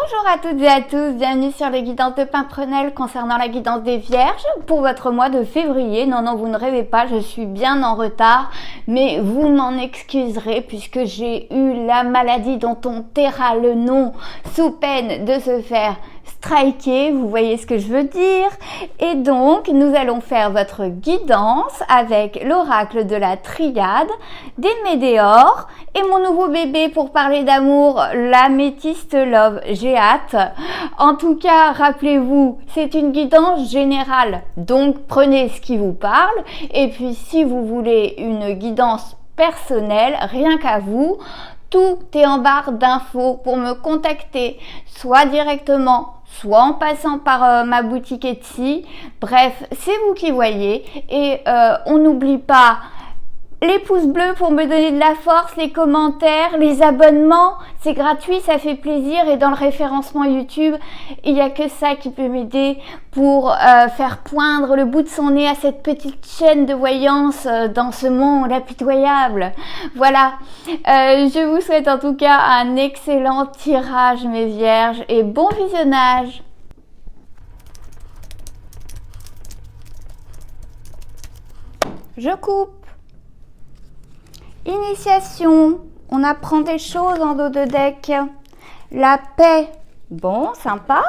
Bonjour à toutes et à tous, bienvenue sur les guidances de Pimprenelle concernant la guidance des Vierges pour votre mois de février. Non, vous ne rêvez pas, je suis bien en retard, mais vous m'en excuserez puisque j'ai eu la maladie dont on taira le nom sous peine de se faire striker, vous voyez ce que je veux dire. Et donc, nous allons faire votre guidance avec l'oracle de la triade, des météores et mon nouveau bébé pour parler d'amour, l'améthyste love. J'ai hâte. En tout cas, rappelez-vous, c'est une guidance générale, donc prenez ce qui vous parle. Et puis, si vous voulez une guidance personnelle, rien qu'à vous, tout est en barre d'infos pour me contacter, soit directement, soit en passant par ma boutique Etsy. Bref, c'est vous qui voyez. Et on n'oublie pas les pouces bleus pour me donner de la force, les commentaires, les abonnements, c'est gratuit, ça fait plaisir. Et dans le référencement YouTube, il n'y a que ça qui peut m'aider pour faire poindre le bout de son nez à cette petite chaîne de voyance dans ce monde impitoyable. Voilà, je vous souhaite en tout cas un excellent tirage mes vierges et bon visionnage. Je coupe. Initiation, on apprend des choses en dos de deck. La paix, bon, sympa.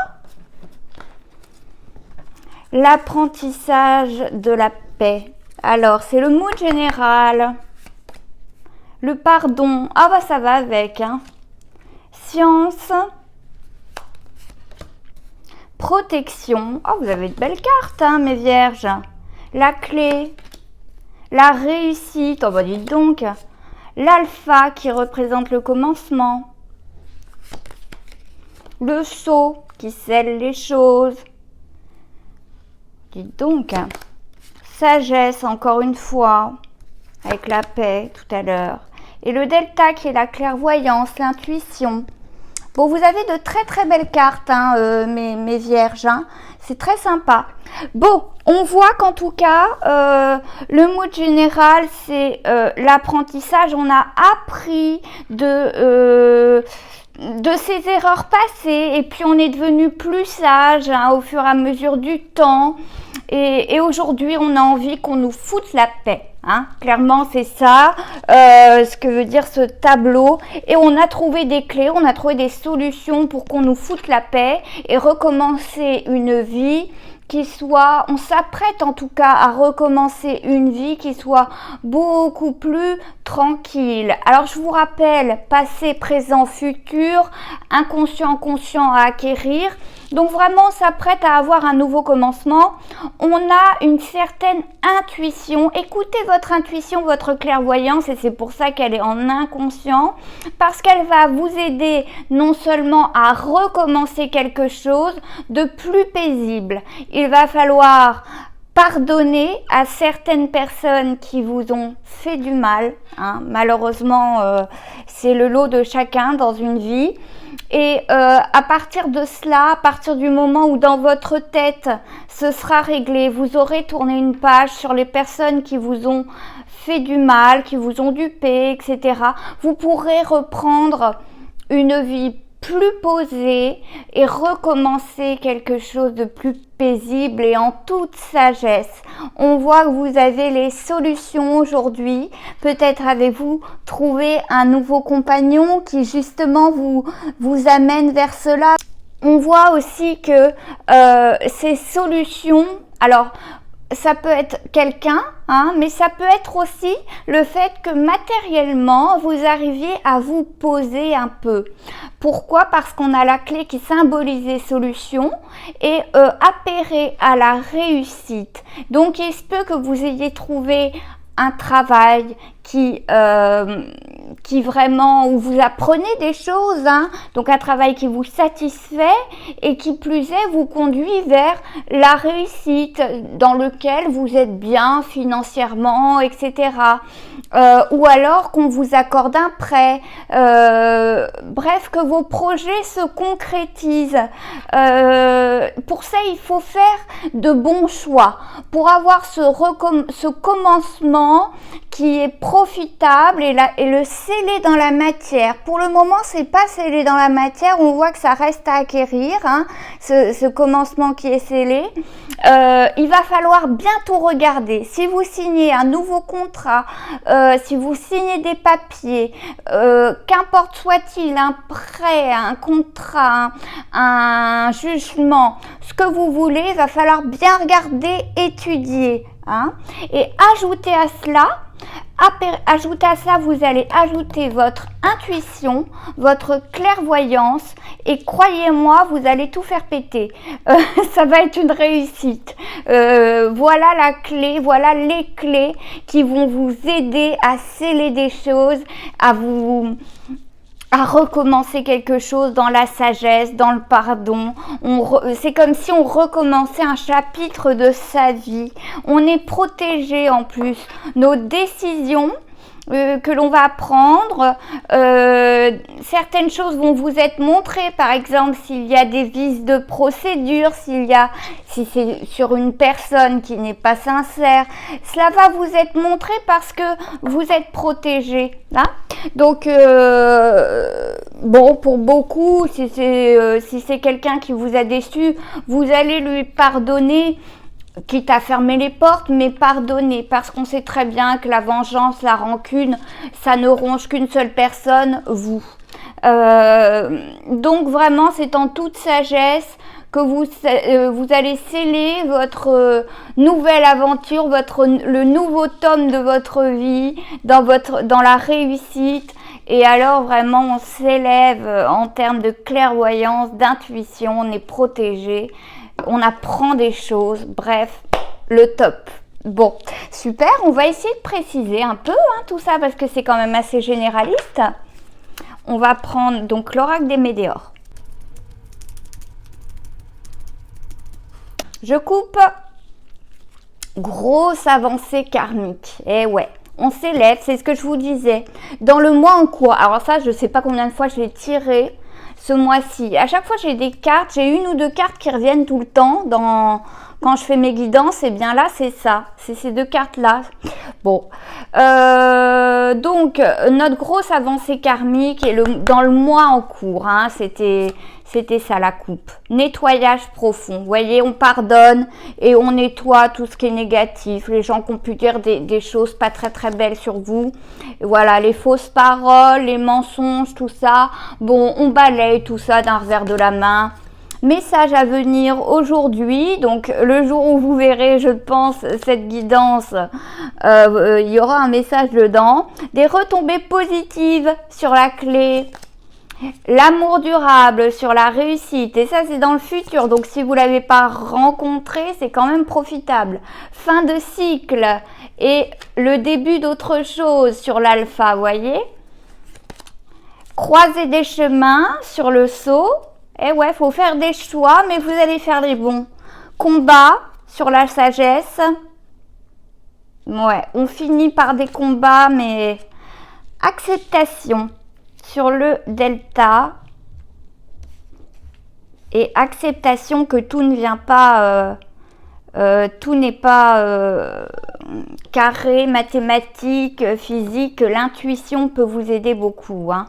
L'apprentissage de la paix. Alors, c'est le mood général. Le pardon, ah bah ça va avec. Hein. Science. Protection, oh vous avez de belles cartes, hein, mes vierges. La clé. La réussite, oh bah dites donc, l'alpha qui représente le commencement, le sceau qui scelle les choses, dites donc, sagesse encore une fois, avec la paix tout à l'heure, et le delta qui est la clairvoyance, l'intuition. Bon, vous avez de très belles cartes, hein, mes vierges, hein. C'est très sympa. Bon, on voit qu'en tout cas, le mood général, c'est l'apprentissage. On a appris de ses erreurs passées et puis on est devenu plus sage hein, au fur et à mesure du temps. Et aujourd'hui, on a envie qu'on nous foute la paix. Hein. Clairement, c'est ça, ce que veut dire ce tableau. Et on a trouvé des clés, on a trouvé des solutions pour qu'on nous foute la paix et recommencer une vie qui soit, on s'apprête en tout cas à recommencer une vie qui soit beaucoup plus tranquille. Alors je vous rappelle, passé, présent, futur, inconscient, conscient à acquérir. Donc vraiment on s'apprête à avoir un nouveau commencement. On a une certaine intuition. Écoutez votre intuition, votre clairvoyance et c'est pour ça qu'elle est en inconscient. Parce qu'elle va vous aider non seulement à recommencer quelque chose de plus paisible. Il va falloir pardonner à certaines personnes qui vous ont fait du mal. Hein. Malheureusement, c'est le lot de chacun dans une vie. Et à partir de cela, à partir du moment où dans votre tête, ce sera réglé, vous aurez tourné une page sur les personnes qui vous ont fait du mal, qui vous ont dupé, etc. Vous pourrez reprendre une vie plus posée et recommencer quelque chose de plus paisible et en toute sagesse. On voit que vous avez les solutions aujourd'hui. Peut-être avez-vous trouvé un nouveau compagnon qui justement vous amène vers cela. On voit aussi que ces solutions, alors ça peut être quelqu'un, hein, mais ça peut être aussi le fait que matériellement, vous arriviez à vous poser un peu. Pourquoi? Parce qu'on a la clé qui symbolise les solutions et appairer à la réussite. Donc, il se peut que vous ayez trouvé un travail qui vraiment, où vous apprenez des choses, hein, donc un travail qui vous satisfait et qui plus est vous conduit vers la réussite dans lequel vous êtes bien financièrement, etc. Ou alors qu'on vous accorde un prêt, bref, que vos projets se concrétisent. Pour ça, il faut faire de bons choix pour avoir ce commencement qui est profitable et le sceller dans la matière. Pour le moment, c'est pas scellé dans la matière. On voit que ça reste à acquérir, hein, ce commencement qui est scellé. Il va falloir bientôt regarder. Si vous signez un nouveau contrat, si vous signez des papiers, qu'importe soit-il, un prêt, un contrat, un jugement, ce que vous voulez, il va falloir bien regarder, étudier. Hein, et ajouter à cela, vous allez ajouter votre intuition, votre clairvoyance et croyez-moi, vous allez tout faire péter. Ça va être une réussite. Voilà la clé, voilà les clés qui vont vous aider à sceller des choses, à recommencer quelque chose dans la sagesse, dans le pardon. C'est comme si on recommençait un chapitre de sa vie. On est protégé en plus. Nos décisions que l'on va prendre, certaines choses vont vous être montrées, par exemple s'il y a des vices de procédure, si c'est sur une personne qui n'est pas sincère, cela va vous être montré parce que vous êtes protégé. Hein. Donc bon, pour beaucoup, si c'est quelqu'un qui vous a déçu, vous allez lui pardonner, quitte à fermer les portes, mais pardonner, parce qu'on sait très bien que la vengeance, la rancune, ça ne ronge qu'une seule personne, vous. Donc vraiment, c'est en toute sagesse que vous allez sceller votre nouvelle aventure, le nouveau tome de votre vie, dans la réussite. Et alors vraiment, on s'élève en termes de clairvoyance, d'intuition, on est protégé. On apprend des choses, bref, le top. Bon, super, on va essayer de préciser un peu tout ça parce que c'est quand même assez généraliste. On va prendre donc l'oracle des météores. Je coupe. Grosse avancée karmique. Eh ouais, on s'élève, c'est ce que je vous disais. Dans le mois en cours, alors ça, je ne sais pas combien de fois je l'ai tiré ce mois-ci. À chaque fois, j'ai des cartes, j'ai une ou deux cartes qui reviennent tout le temps quand je fais mes guidances. Et bien là, c'est ça, c'est ces deux cartes-là. Bon, donc notre grosse avancée karmique est dans le mois en cours. Hein, c'était ça la coupe. Nettoyage profond. Vous voyez, on pardonne et on nettoie tout ce qui est négatif. Les gens qui ont pu dire des choses pas très très belles sur vous. Et voilà, les fausses paroles, les mensonges, tout ça. Bon, on balaye tout ça d'un revers de la main. Message à venir aujourd'hui, donc le jour où vous verrez, je pense, cette guidance, il y aura un message dedans. Des retombées positives sur la clé. L'amour durable sur la réussite, et ça c'est dans le futur, donc si vous ne l'avez pas rencontré, c'est quand même profitable. Fin de cycle et le début d'autre chose sur l'alpha, vous voyez. Croiser des chemins sur le saut, et ouais, faut faire des choix, mais vous allez faire les bons. Combat sur la sagesse, ouais, on finit par des combats, mais acceptation sur le delta et acceptation que tout ne vient pas, tout n'est pas carré, mathématique, physique. L'intuition peut vous aider beaucoup. Hein.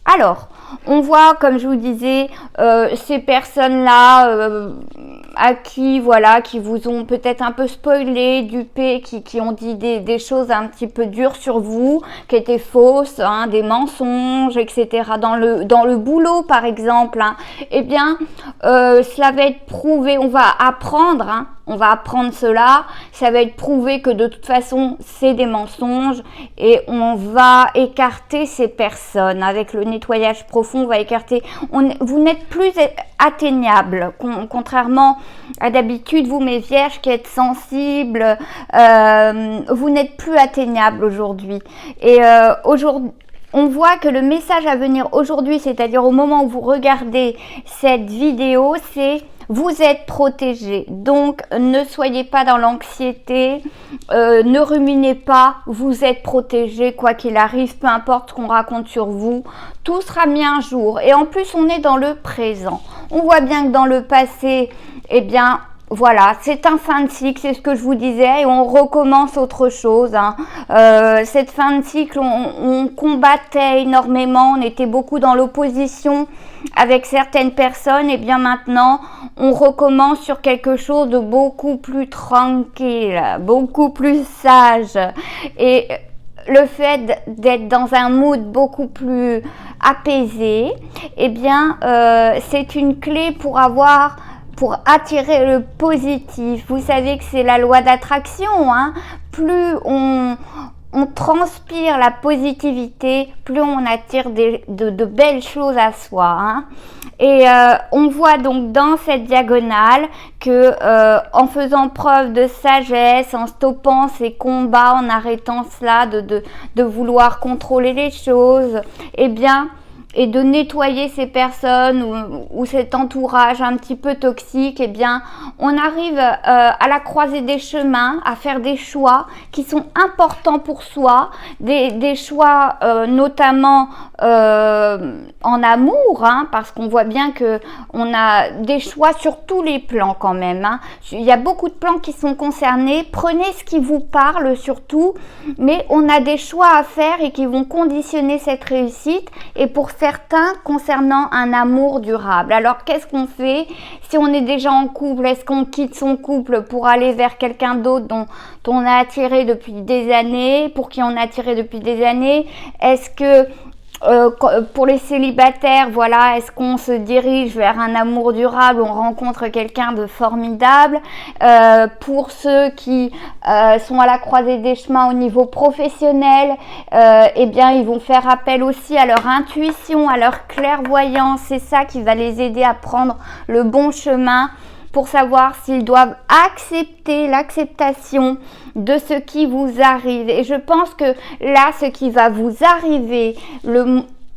Alors, on voit, comme je vous disais, ces personnes-là à qui, voilà, qui vous ont peut-être un peu spoilé, dupé, qui ont dit des choses un petit peu dures sur vous, qui étaient fausses, hein, des mensonges, etc. Dans le boulot, par exemple, hein, eh bien, cela va être prouvé, on va apprendre, hein, on va apprendre cela, ça va être prouvé que de toute façon, c'est des mensonges et on va écarter ces personnes. Avec le nettoyage profond, on va écarter. Vous n'êtes plus atteignable, contrairement à d'habitude, vous, mes vierges qui êtes sensibles, vous n'êtes plus atteignable aujourd'hui. Et aujourd'hui, on voit que le message à venir aujourd'hui, c'est-à-dire au moment où vous regardez cette vidéo, c'est vous êtes protégé. Donc, ne soyez pas dans l'anxiété, ne ruminez pas, vous êtes protégé, quoi qu'il arrive, peu importe ce qu'on raconte sur vous, tout sera mis un jour. Et en plus, on est dans le présent. On voit bien que dans le passé, eh bien, voilà, c'est un fin de cycle, c'est ce que je vous disais, et on recommence autre chose. Hein. Cette fin de cycle, on combattait énormément, on était beaucoup dans l'opposition avec certaines personnes, et bien maintenant, on recommence sur quelque chose de beaucoup plus tranquille, beaucoup plus sage. Et le fait d'être dans un mood beaucoup plus apaisé, eh bien, c'est une clé pour attirer le positif. Vous savez que c'est la loi d'attraction, hein. Plus on transpire la positivité, plus on attire de belles choses à soi. Hein. Et on voit donc dans cette diagonale que en faisant preuve de sagesse, en stoppant ces combats, en arrêtant cela de vouloir contrôler les choses, eh bien, et de nettoyer ces personnes ou cet entourage un petit peu toxique, eh bien, on arrive à la croisée des chemins, à faire des choix qui sont importants pour soi, des choix notamment en amour, hein, parce qu'on voit bien que on a des choix sur tous les plans quand même. Hein. Il y a beaucoup de plans qui sont concernés. Prenez ce qui vous parle surtout, mais on a des choix à faire et qui vont conditionner cette réussite. Et pour certains, concernant un amour durable. Alors, qu'est-ce qu'on fait si on est déjà en couple? Est-ce qu'on quitte son couple pour aller vers quelqu'un d'autre dont on a attiré depuis des années, pour qui on a attiré depuis des années? Est-ce que pour les célibataires, voilà, est-ce qu'on se dirige vers un amour durable, on rencontre quelqu'un de formidable? Pour ceux qui sont à la croisée des chemins au niveau professionnel, eh bien, ils vont faire appel aussi à leur intuition, à leur clairvoyance. C'est ça qui va les aider à prendre le bon chemin pour savoir s'ils doivent accepter l'acceptation de ce qui vous arrive. Et je pense que là, ce qui va vous arriver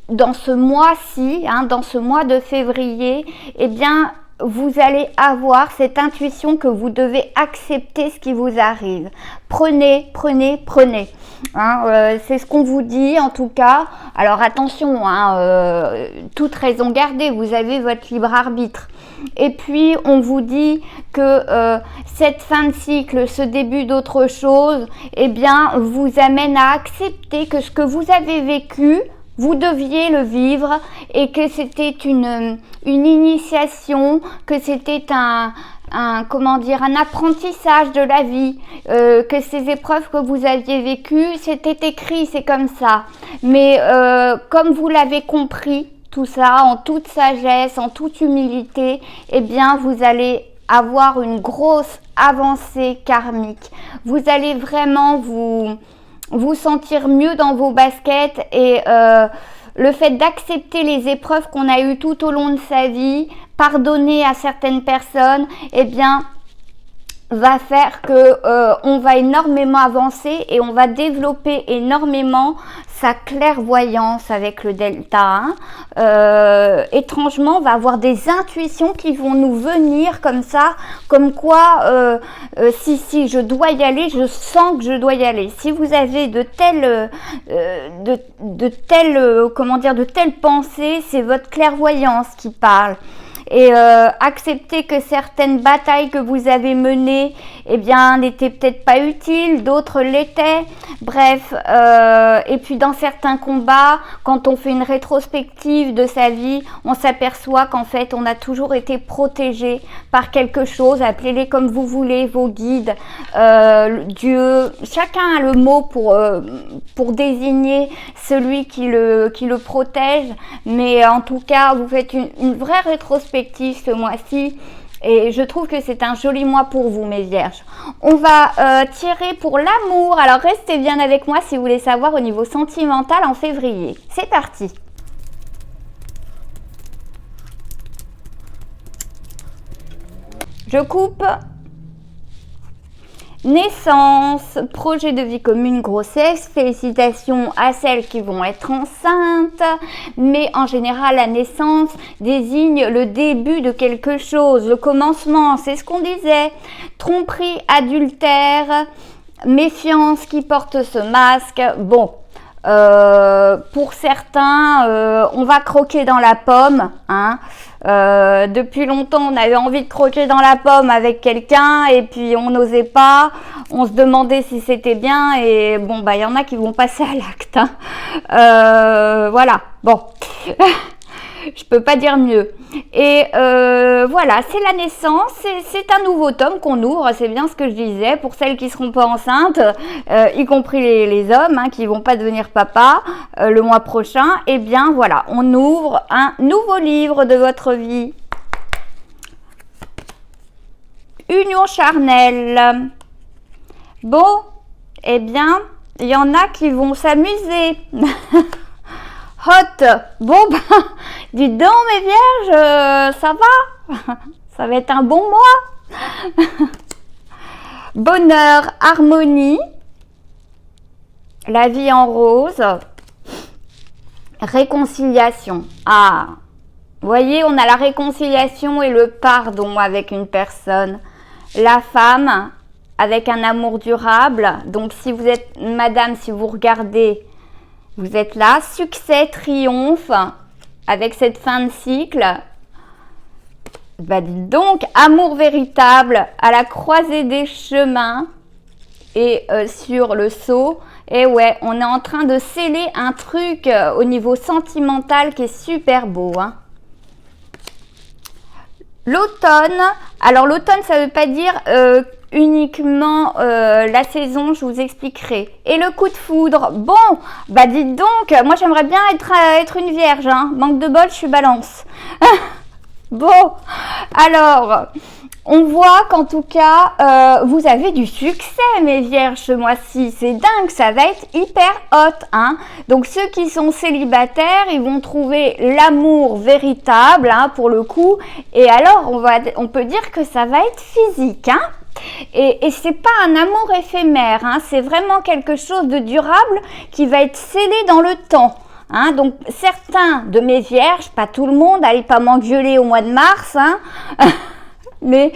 dans ce mois-ci, hein, dans ce mois de février, eh bien, vous allez avoir cette intuition que vous devez accepter ce qui vous arrive. Prenez, prenez, prenez. Hein, c'est ce qu'on vous dit en tout cas. Alors attention, hein, toute raison gardée, vous avez votre libre arbitre. Et puis on vous dit que cette fin de cycle, ce début d'autre chose, eh bien vous amène à accepter que ce que vous avez vécu, vous deviez le vivre et que c'était une initiation, que c'était un apprentissage de la vie, que ces épreuves que vous aviez vécues, c'était écrit, c'est comme ça. Mais comme vous l'avez compris, tout ça, en toute sagesse, en toute humilité, eh bien, vous allez avoir une grosse avancée karmique. Vous allez vraiment vous sentir mieux dans vos baskets et le fait d'accepter les épreuves qu'on a eues tout au long de sa vie, pardonner à certaines personnes, eh bien, va faire que on va énormément avancer et on va développer énormément sa clairvoyance avec le delta 1. Étrangement, on va avoir des intuitions qui vont nous venir comme ça, comme quoi si je dois y aller, je sens que je dois y aller. Si vous avez de telles pensées, c'est votre clairvoyance qui parle. Et accepter que certaines batailles que vous avez menées, eh bien, n'étaient peut-être pas utiles, d'autres l'étaient. Bref, et puis dans certains combats, quand on fait une rétrospective de sa vie, on s'aperçoit qu'en fait, on a toujours été protégé par quelque chose. Appelez-les comme vous voulez, vos guides, Dieu. Chacun a le mot pour désigner celui qui le protège. Mais en tout cas, vous faites une vraie rétrospective ce mois-ci et je trouve que c'est un joli mois pour vous, mes vierges. On va tirer pour l'amour. Alors restez bien avec moi si vous voulez savoir au niveau sentimental en février. C'est parti. Je coupe. Naissance, projet de vie commune, grossesse, félicitations à celles qui vont être enceintes, mais en général la naissance désigne le début de quelque chose, le commencement, c'est ce qu'on disait, tromperie, adultère, méfiance qui porte ce masque, bon. Pour certains, on va croquer dans la pomme, hein. Depuis longtemps, on avait envie de croquer dans la pomme avec quelqu'un et puis on n'osait pas. On se demandait si c'était bien et bon, bah, il y en a qui vont passer à l'acte. Hein. Voilà, bon. Je peux pas dire mieux. Et voilà, c'est la naissance, c'est un nouveau tome qu'on ouvre, c'est bien ce que je disais, pour celles qui seront pas enceintes, y compris les hommes, hein, qui vont pas devenir papa le mois prochain. Et bien voilà, on ouvre un nouveau livre de votre vie. Union charnelle. Bon, eh bien, il y en a qui vont s'amuser. Hot. Bon, ben, dites donc mes vierges, ça va? Ça va être un bon mois. Bonheur, harmonie, la vie en rose, réconciliation. Ah, vous voyez, on a la réconciliation et le pardon avec une personne. La femme avec un amour durable. Donc, si vous êtes, madame, si vous regardez, vous êtes là, succès, triomphe, avec cette fin de cycle. Bah dites donc, amour véritable, à la croisée des chemins et sur le sceau. Et ouais, on est en train de sceller un truc au niveau sentimental qui est super beau. Hein. L'automne, alors l'automne ça veut pas dire uniquement la saison, je vous expliquerai. Et le coup de foudre, bon, bah dites donc, moi j'aimerais bien être une vierge, hein. Manque de bol, je suis balance. Bon, alors, on voit qu'en tout cas, vous avez du succès, mes vierges, ce mois-ci. C'est dingue, ça va être hyper hot, hein. Donc, ceux qui sont célibataires, ils vont trouver l'amour véritable, hein, pour le coup. Et alors, on peut dire que ça va être physique, hein. Et c'est pas un amour éphémère, hein, c'est vraiment quelque chose de durable qui va être scellé dans le temps. Hein, donc certains de mes vierges, pas tout le monde, allez pas m'engueuler au mois de mars, hein, mais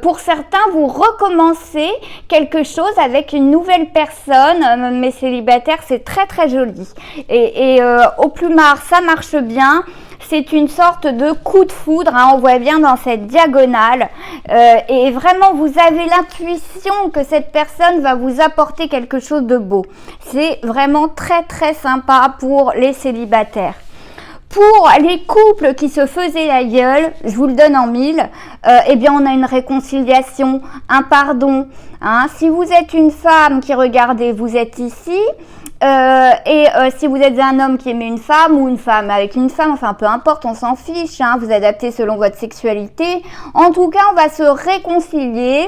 pour certains, vous recommencez quelque chose avec une nouvelle personne. Mes célibataires, c'est très très joli. Et au plus mars, ça marche bien. C'est une sorte de coup de foudre, hein, on voit bien dans cette diagonale. Et vraiment, vous avez l'intuition que cette personne va vous apporter quelque chose de beau. C'est vraiment très très sympa pour les célibataires. Pour les couples qui se faisaient la gueule, je vous le donne en mille, eh bien on a une réconciliation, un pardon. Hein. Si vous êtes une femme qui regardez, vous êtes ici. Si vous êtes un homme qui aimait une femme ou une femme avec une femme, enfin peu importe, on s'en fiche, hein, vous adaptez selon votre sexualité. En tout cas, on va se réconcilier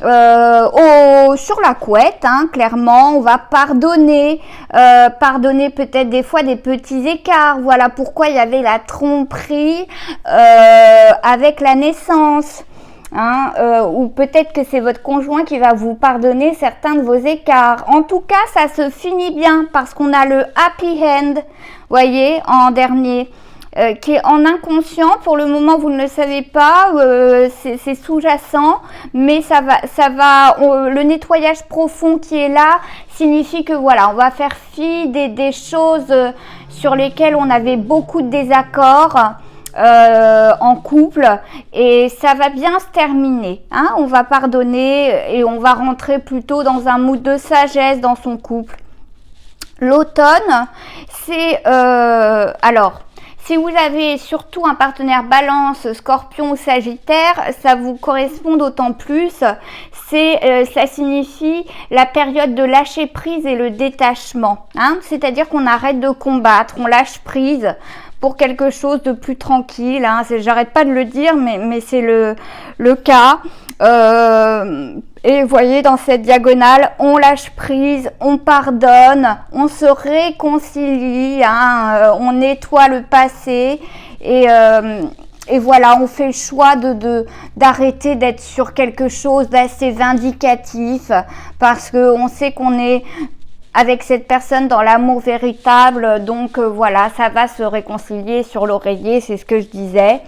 sur la couette, hein, clairement, on va pardonner, pardonner peut-être des fois des petits écarts. Voilà pourquoi il y avait la tromperie avec la naissance. Hein, ou peut-être que c'est votre conjoint qui va vous pardonner certains de vos écarts. En tout cas, ça se finit bien parce qu'on a le happy end, voyez, en dernier, qui est en inconscient. Pour le moment, vous ne le savez pas, c'est sous-jacent, mais ça va, le nettoyage profond qui est là signifie que voilà, on va faire fi des choses sur lesquelles on avait beaucoup de désaccords. En couple et ça va bien se terminer, hein, on va pardonner et on va rentrer plutôt dans un mood de sagesse dans son couple. L'automne, c'est alors si vous avez surtout un partenaire balance, scorpion ou sagittaire, ça vous correspond d'autant plus. Ça signifie la période de lâcher prise et le détachement, hein, c'est-à-dire qu'on arrête de combattre, on lâche prise pour quelque chose de plus tranquille, hein. J'arrête pas de le dire, mais c'est le cas. Et vous voyez, dans cette diagonale, on lâche prise, on pardonne, on se réconcilie, hein, on nettoie le passé et voilà, on fait le choix d'arrêter d'être sur quelque chose d'assez vindicatif parce qu'on sait qu'on est avec cette personne dans l'amour véritable, donc voilà, ça va se réconcilier sur l'oreiller, c'est ce que je disais.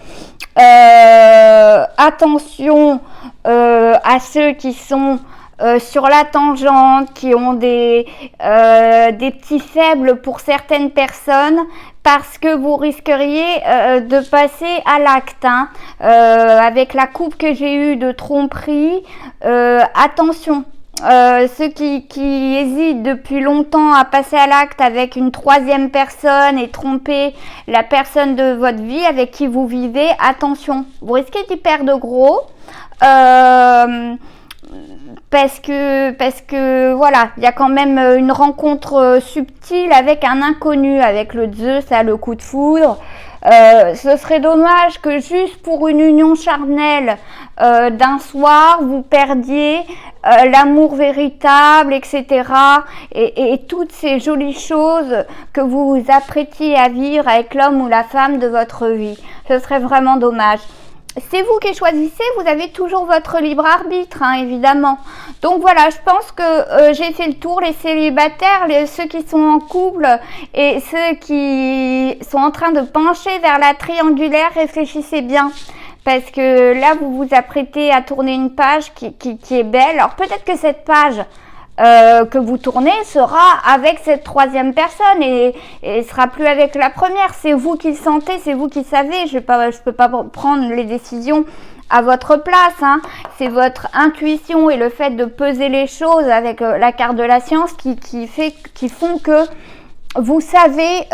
Attention à ceux qui sont sur la tangente, qui ont des petits faibles pour certaines personnes, parce que vous risqueriez de passer à l'acte. Hein. Avec la coupe que j'ai eue de tromperie, attention. Ceux qui hésitent depuis longtemps à passer à l'acte avec une troisième personne et tromper la personne de votre vie avec qui vous vivez, attention, vous risquez d'y perdre gros. Parce que voilà, il y a quand même une rencontre subtile avec un inconnu, avec le Zeus, ça, le coup de foudre. Ce serait dommage que juste pour une union charnelle d'un soir, vous perdiez l'amour véritable, etc. Et toutes ces jolies choses que vous vous apprêtiez à vivre avec l'homme ou la femme de votre vie. Ce serait vraiment dommage. C'est vous qui choisissez, vous avez toujours votre libre arbitre, hein, évidemment. Donc voilà, je pense que j'ai fait le tour. Les célibataires, ceux qui sont en couple et ceux qui sont en train de pencher vers la triangulaire, réfléchissez bien. Parce que là, vous vous apprêtez à tourner une page qui est belle. Alors peut-être que cette page que vous tournez sera avec cette troisième personne et sera plus avec la première. C'est vous qui le sentez, c'est vous qui savez. Je peux pas prendre les décisions à votre place. Hein. C'est votre intuition et le fait de peser les choses avec la carte de la science qui font que vous savez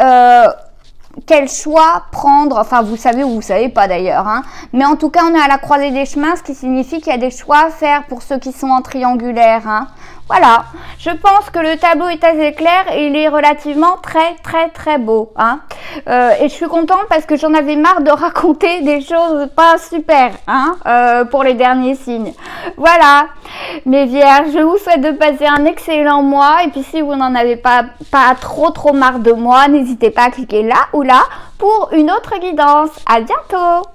quel choix prendre, enfin vous savez ou vous savez pas d'ailleurs, hein. Mais en tout cas on est à la croisée des chemins, ce qui signifie qu'il y a des choix à faire pour ceux qui sont en triangulaire, hein. Voilà, je pense que le tableau est assez clair et il est relativement très beau, hein. Et je suis contente parce que j'en avais marre de raconter des choses pas super, hein, pour les derniers signes. Voilà, mes vierges, je vous souhaite de passer un excellent mois et puis si vous n'en avez pas trop marre de moi, n'hésitez pas à cliquer là ou là pour une autre guidance. À bientôt!